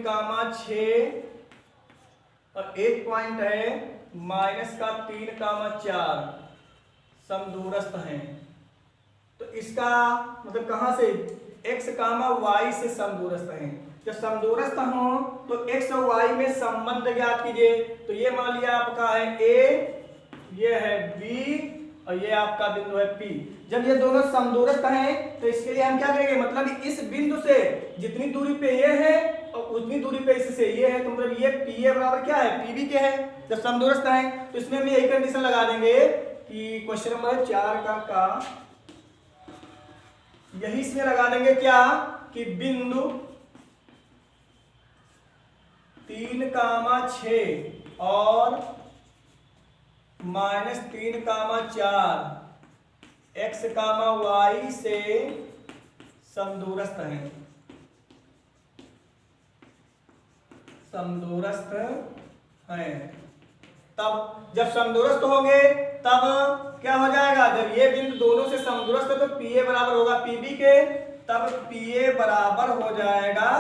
6 और एक पॉइंट है -3, 4 समदूरस्थ हैं। तो इसका मतलब कहां से, x, y से समदूरस्थ हैं। जब समदूरस्थ हो तो x और y में संबंध ज्ञात कीजिए। तो ये मान लिया आपका है a, ये है b और ये आपका बिंदु है p। जब ये दोनों समदूरस्थ हैं तो इसके लिए हम क्या करेंगे, मतलब इस बिंदु से जितनी दूरी पे ये है और उतनी दूरी पे इससे ये है, तो मतलब ये pa बराबर क्या है, pb के है। जब समदूरस्थ हैं तो इसमें हम यही कंडीशन लगा देंगे कि क्वेश्चन नंबर 4 का यही इसमें लगा देंगे क्या, कि बिंदु 3, 6 और -3, 4 x, y से समदूरस्थ हैं। तब जब समदूरस्थ होंगे तब क्या हो जाएगा, जब ये बिंदु दोनों से समदूरस्थ है तो pa बराबर होगा pb के, तब pa बराबर हो जाएगा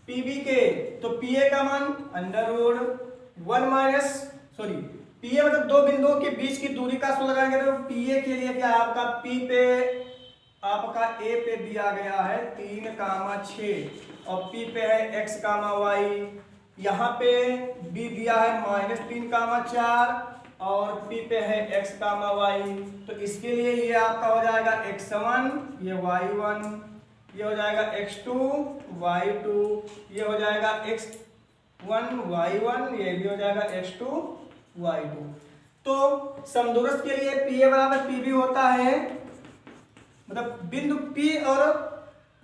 pb के। तो pa का मान pa मतलब दो बिंदुओं के बीच की दूरी का सूत्र लगाएंगे, तो pa के लिए क्या है आपका p पे आपका a पे दिया गया है 3, 6 और p पे है x, y, यहाँ पे b दिया है -3, 4 और p पे है x, y। तो इसके लिए ये आपका हो जाएगा x1, ये y1, ये हो जाएगा x2, y2, ये हो जाएगा x1, y1, ये भी हो जाएगा x2, y2। तो समदूरस्थ के लिए pa बराबर pb होता है, मतलब बिंदु p और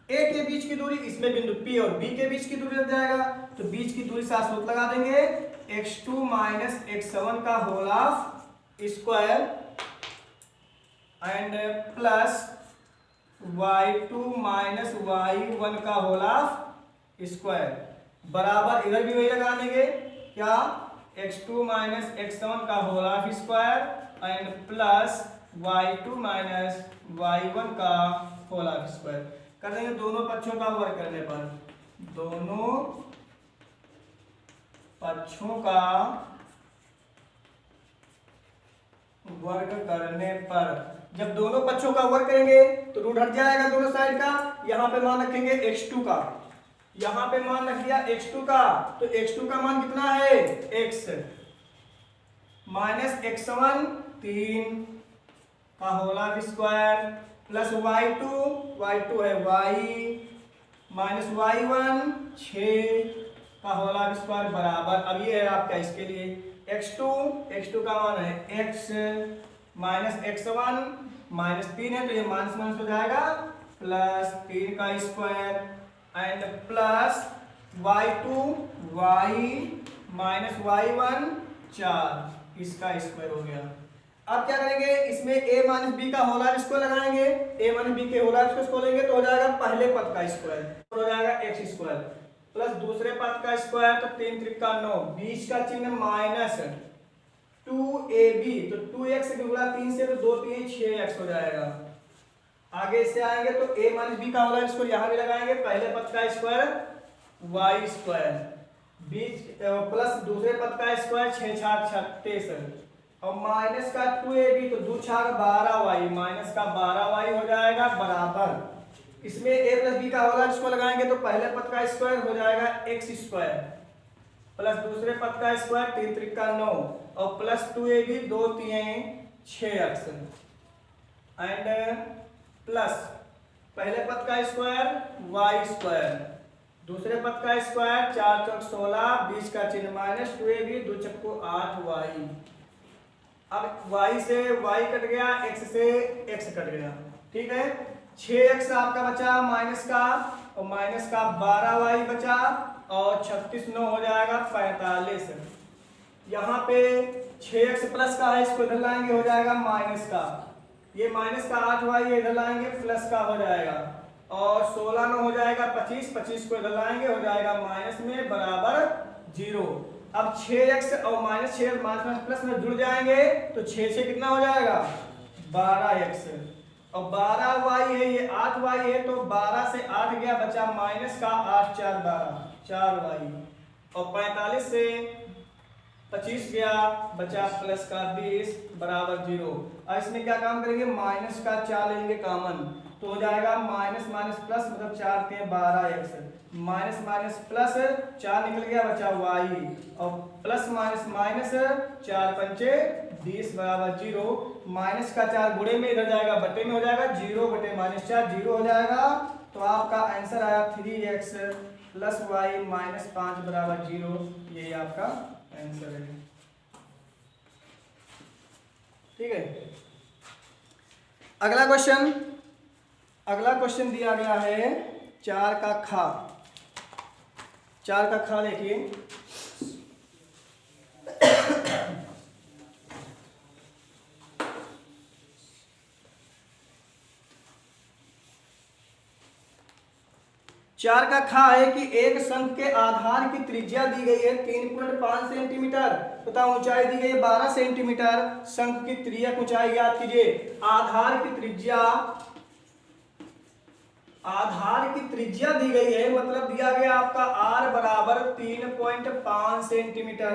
a के बीच की दूरी, इसमें बिंदु p और b के बीच की दूरी लग जाएगा, तो बीच की दूरी से सूत्र लगा देंगे x2 - x1 का whole of square and plus y2 - y1 का होल ऑफ स्क्वायर बराबर, इधर भी वही लगा देंगे क्या, x2 - x1 का whole of square and plus y2 - y1 का होल ऑफ स्क्वायर कर देंगे। दोनों पक्षों का वर्ग करने पर, दोनों पक्षों का वर्ग करने पर, जब दोनों पक्षों का वर्ग करेंगे तो रूट हट जाएगा दोनों साइड का। यहाँ पे मान रखेंगे x2 का, यहाँ पे मान रख दिया x2 का, तो x2 का मान कितना है x माइनस x1 3 का whole of square plus y2 है y माइनस y1 6 का होल ऑफ स्क्वायर बराबर, अब ये है आपका इसके लिए x2 का मान है x माइनस x1 -3 है तो ये माइनस माइनस हो जाएगा प्लस 3 का square and plus y2 y minus y1 4, इसका स्क्वायर हो गया। अब क्या करेंगे, इसमें a माइनस बी का होलर स्क्वायर लगाएंगे, a माइनस बी के होलर स्क्वायर को लेंगे तो हो जाएगा पहले पद का स्क्वायर, हो जाएगा x स्क्वायर प्लस दूसरे पद का स्क्वायर, तो 3 त्रिका 9, बीच का चिन्ह माइनस 2ab, तो 2x गुणा 3 से तो 2 3 6x हो जाएगा। आगे इससे आएंगे तो a माइनस बी का होलर स्क्वायर यहाँ भी लगाएंगे, पहले पद का स्क्वायर y स्क्वायर, बीच प्लस दूसरे पद का स्क्वायर 6 6 36 और माइनस का 2ab, तो 2 6 12y, माइनस का 12y हो जाएगा बराबर। इसमें a प्लस बी का होलर स्क्वायर लगाएंगे तो पहले पद का स्क्वायर हो जाएगा x स्क्वायर प्लस दूसरे पद का स्क्वायर 3 त्रिका 9 और plus 2ab 2 3 6x and plus पहले पद का स्क्वायर y स्क्वायर, दूसरे पद का स्क्वायर 4 चौक 16, बीच का चिन्ह माइनस 2ab 2 चक्को 8y। अब y से y कट गया, x से x कट गया, ठीक है। 6x आपका बचा माइनस का, और माइनस का 12y बचा और 36 9 हो जाएगा 45। यहाँ पे 6x प्लस का है, इसको इधर लाएंगे हो जाएगा माइनस का, ये माइनस का 8y इधर लाएंगे प्लस का हो जाएगा और 16 9 हो जाएगा 25, 25 को इधर लाएंगे हो जाएगा माइनस में बराबर 0। अब 6x और माइनस 6 माइनस प्लस में जुड़ जाएंगे तो 6 से कितना हो जाएगा 12x और 12y है, ये 8y है, तो 12 से 8 गया बचा माइनस का 8 4 12 4y और 45 से 25 गया बचा प्लस का 20 बराबर 0। अब इसमें क्या काम करेंगे, माइनस का 4 लेंगे कॉमन तो हो जाएगा माइनस माइनस प्लस, मतलब 4 के 12x, माइनस माइनस प्लस 4 निकल गया बचा y और प्लस माइनस माइनस 4 पंचे 20 बराबर 0। माइनस का 4 गुणे में इधर जाएगा बटे में हो जाएगा 0 बटे माइनस 4 0 हो जाएगा। तो आपका आंसर आया 3x प्लस y माइनस 5 बराबर 0, यही आपका आंसर है, ठीक है। अगला क्वेश्चन दिया गया है 4 का खा। 4 का खा देखिए, चार का खा है कि एक शंख के आधार की त्रिज्या दी गई है 3.5 सेंटीमीटर तथा ऊंचाई दी गई है 12 सेंटीमीटर। शंख की त्रिज्यक ऊंचाई ज्ञात कीजिए। आधार की त्रिज्या दी गई है, मतलब दिया गया आपका r बराबर 3.5 सेंटीमीटर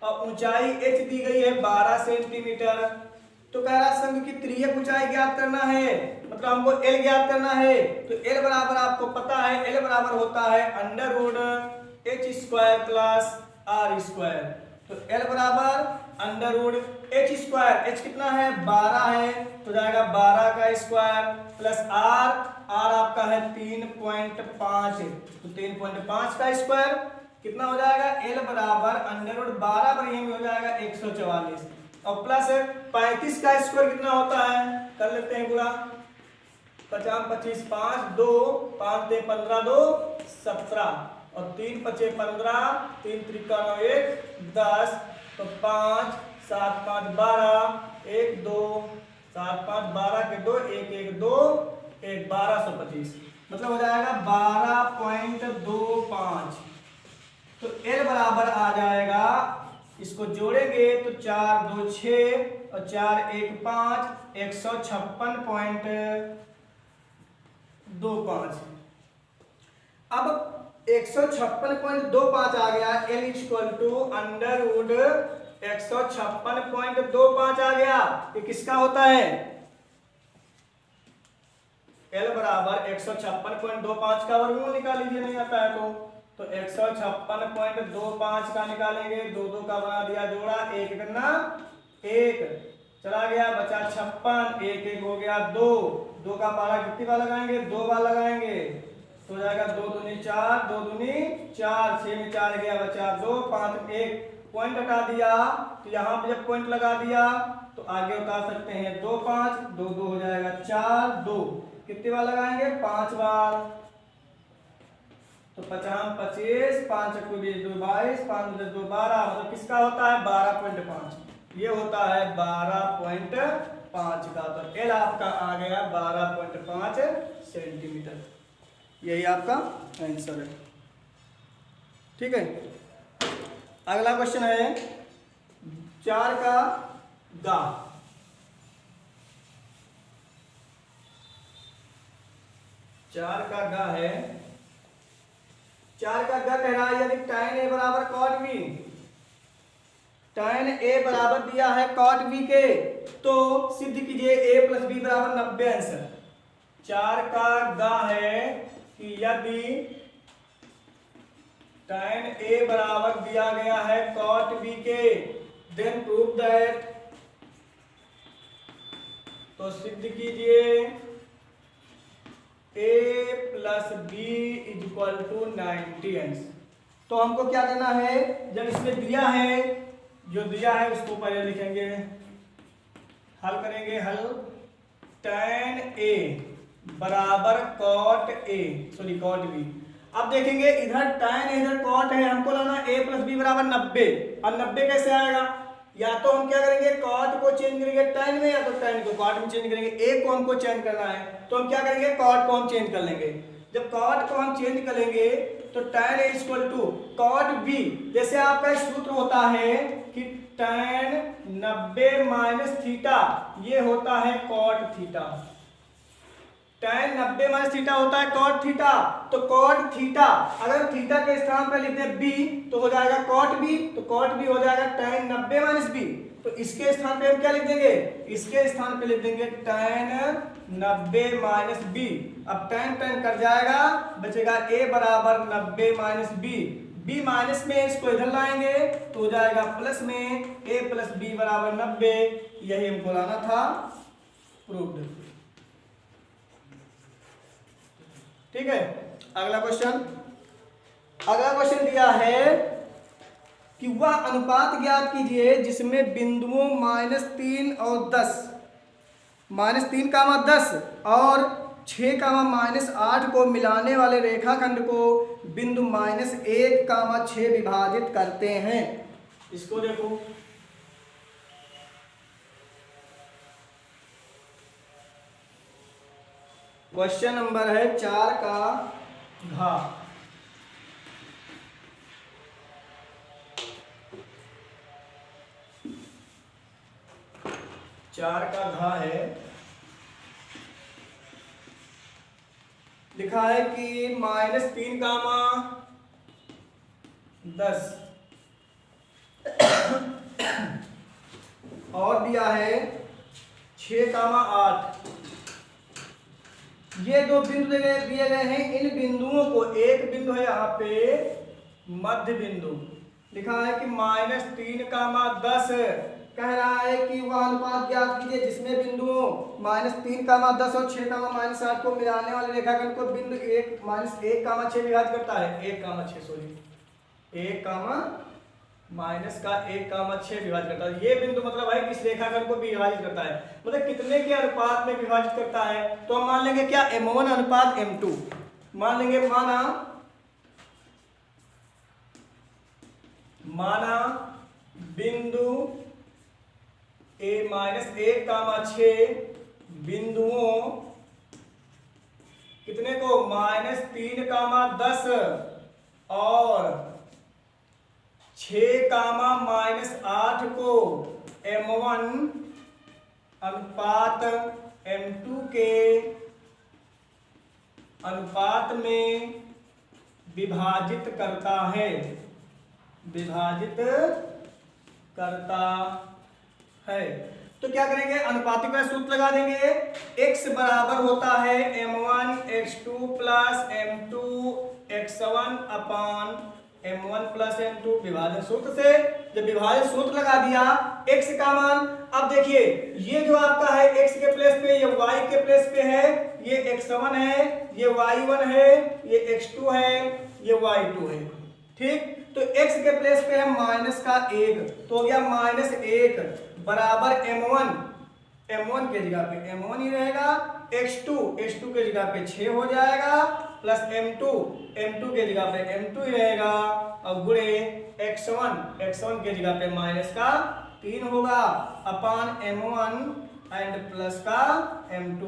और ऊंचाई h दी गई है 12 सेंटीमीटर। तो कह रहा शंख की त्रिज्यक ऊंचाई ज्ञात करना है, मतलब हमको L ज्ञात करना है। तो L बराबर आपको पता है, L बराबर होता है under root h square plus r square. तो L बराबर under root h square, h कितना है 12 है तो जाएगा 12 का स्क्वायर प्लस r आपका है 3.5, तो 3.5 का स्क्वायर कितना हो जाएगा L बराबर अंडर रूट 12 पर यही हो जाएगा 144 और प्लस 35 का स्क्वायर कितना होता है, कर लेते हैं गुणा 50 25 5 2 5 दे 15 2 17 और 3 5 15 3 त्रिका 9 1 10 तो 5 7 5 12 1 2 7 5 12 के 2 1 1 2 1 1225, मतलब हो जाएगा 12.25। तो L बराबर आ जाएगा, इसको जोड़ेंगे तो 4 2 6 और 4 1 5 156.25। अब 156.25 आ गया, L equal to under root 156.25 आ गया। ये किसका होता है, L बराबर 156.25 का वर्गमूल निकाल लीजिए, नहीं आता है तो 156.25 का निकालेंगे, 2 2 का बना दिया जोड़ा, 1 करना 1 चला गया बचा 56, 1 1 हो गया 2 2 का पारा कितनी बार लगाएंगे 2 बार लगाएंगे तो हो जाएगा 2 दूनी 4 2 दूनी 4 6 में 4 गया बचा 2 5 1 पॉइंट हटा दिया। तो यहाँ पे जब पॉइंट लगा दिया तो आगे उतार सकते हैं 2 5 2 2 हो जाएगा 4 2 कितनी बार लगाएंगे 5 बार। तो 50 25, 5 × 2 = 22, 5 × 2 12, मतलब किसका होता है 12.5, ये होता है 12.5 का। तो एल आपका आ गया 12.5 सेंटीमीटर, यही आपका आंसर है। ठीक है, अगला क्वेश्चन है 4 का गा। 4 का गा है, 4 का गा कह रहा है यदि tan a बराबर cot v, tan a बराबर दिया है cot v के, तो सिद्ध कीजिए a + b बराबर 90 अंश। 4 का गा है कि यदि tan a बराबर दिया गया है cot v के, देन प्रूव दैट, तो सिद्ध कीजिए a + b = 90 अंश। तो हमको क्या करना है, जब इसमें दिया है, जो दिया है उसको पहले लिखेंगे, हल करेंगे। हल tan a बराबर cot v। अब देखेंगे इधर tan है, इधर cot है, हमको लाना a + b बराबर 90। अब 90 कैसे आएगा, या तो हम क्या करेंगे cot को चेंज करेंगे tan में, या तो tan को cot में चेंज करेंगे। a को हमको चेंज करना है, तो हम क्या करेंगे cot को हम चेंज कर लेंगे। जब cot को हम चेंज करेंगे तो tan a = cot v। जैसे आपका सूत्र होता है कि tan 90 - थीटा, ये होता है cot थीटा। tan 90 - थीटा होता है cot थीटा। तो cot थीटा अगर थीटा के स्थान पर लिख दे b तो हो जाएगा cot b, तो cot b हो जाएगा tan 90 - b। तो इसके स्थान पे हम क्या लिख देंगे, इसके स्थान पे लिख देंगे tan 90 - b। अब tan कट जाएगा, बचेगा a बराबर 90 - b। b माइनस में इसको इधर लाएंगे तो हो जाएगा प्लस में, a + b बराबर 90। यही हमको लाना था, प्रूव्ड। ठीक है, अगला क्वेश्चन दिया है कि वह अनुपात ज्ञात कीजिए जिसमें बिंदुओं -3 और 10, -3, 10 और 6, -8 को मिलाने वाले रेखाखंड को बिंदु -1, 6 विभाजित करते हैं। इसको देखो, क्वेश्चन नंबर है 4 का घा। 4 का घा है, लिखा है कि -3, 10 और दिया है 6, 8। ये दो बिंदु दिए गए हैं। इन बिंदुओं को, एक बिंदु है यहाँ पे मध्य बिंदु, लिखा है कि -3, 10 कह रहा है कि वह अनुपात ज्ञात कीजिए जिसमें बिंदुओं -3, 10 और 6, -8 को मिलाने वाले रेखाखंड को बिंदु 1, -1, 6 विभाजित करता है। 1, 6 सॉरी 1, -1, 6 विभाजित करता है। ये बिंदु मतलब है किस रेखाखंड को विभाजित करता है, मतलब कितने के अनुपात में विभाजित करता है। तो हम मान लेंगे क्या, m1 अनुपात m2 मान लेंगे। माना बिंदु a -1, 6 बिंदुओं कितने को, -3, 10 और 6, -8 को m1 अनुपात m2 के अनुपात में विभाजित करता है, तो क्या करेंगे, अनुपातिक का सूत्र लगा देंगे। x बराबर होता है m1 x2 + m2 x1 अपान m1 + m2 विभाजन सूत्र से। जब विभाजन सूत्र लगा दिया, x का मान, अब देखिए ये जो आपका है x के प्लेस पे, ये y के प्लेस पे है, ये x1 है, ये y1 है, ये x2 है, ये y2 है। ठीक, तो x के प्लेस पे है -1, तो हो गया -1 बराबर m1 m1 के जगह पे m1 ही रहेगा, x2 के जगह पे 6 हो जाएगा, प्लस m2 के जगह पे m2 ही रहेगा, और गुणे x1 के जगह पे माइनस का 3 होगा अपान m1 एंड प्लस का m2।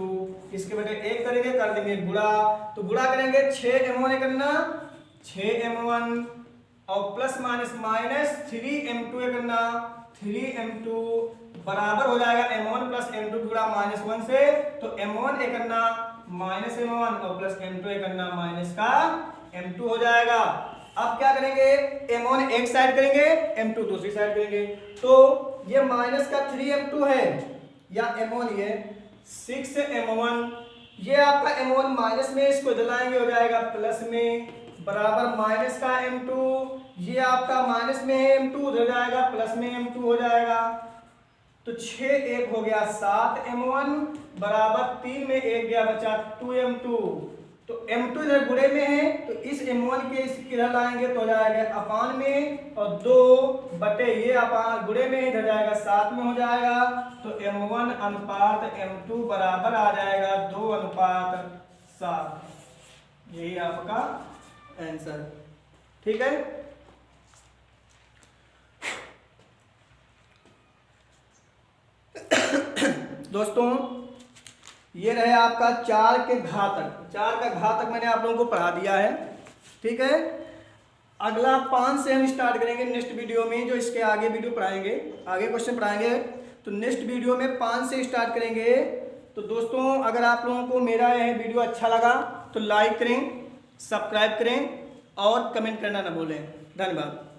इसके बजाय एक करेंगे, कर देंगे गुणा, तो गुणा करेंगे 6m1 करना 6m1 और प्लस माइनस माइनस 3m2 करना 3m2 बराबर हो जाएगा m1 प्लस m2 गुणा -1 से, तो m1 करना माइनस m1 और प्लस m2 करना माइनस का m2 हो जाएगा। अब क्या करेंगे, m1 एक साइड करेंगे, m2 दूसरी साइड करेंगे, तो ये माइनस का 3m2 है या m1 ये 6m1, ये आपका m1 माइनस में, इसको इधर लाएंगे हो जाएगा प्लस में, बराबर माइनस का m2, ये आपका माइनस में है m2, उधर जाएगा प्लस में m2 हो जाएगा, तो 6 1 हो गया 7m1 बराबर 3 में 1 गया बचा 2m2, तो m2 इधर गुणे में है, तो इस m1 के इधर लाएंगे तो हो जाएगा अपान में, और 2 बटे ये अपान गुणे में इधर जाएगा 7 में हो जाएगा, तो m1 अनुपात m2 बराबर आ जाएगा 2:7। यही आपका आंसर, ठीक है। दोस्तों ये रहे आपका 4 के घातक, 4 का घातक मैंने आप लोगों को पढ़ा दिया है, ठीक है। अगला 5 से हम स्टार्ट करेंगे नेक्स्ट वीडियो में, जो इसके आगे वीडियो पढ़ाएंगे, आगे क्वेश्चन पढ़ाएंगे, तो नेक्स्ट वीडियो में 5 से स्टार्ट करेंगे। तो दोस्तों अगर आप लोगों को मेरा यह वीडियो अच्छा लगा तो लाइक करें, सब्सक्राइब करें और कमेंट करना ना भूलें। धन्यवाद।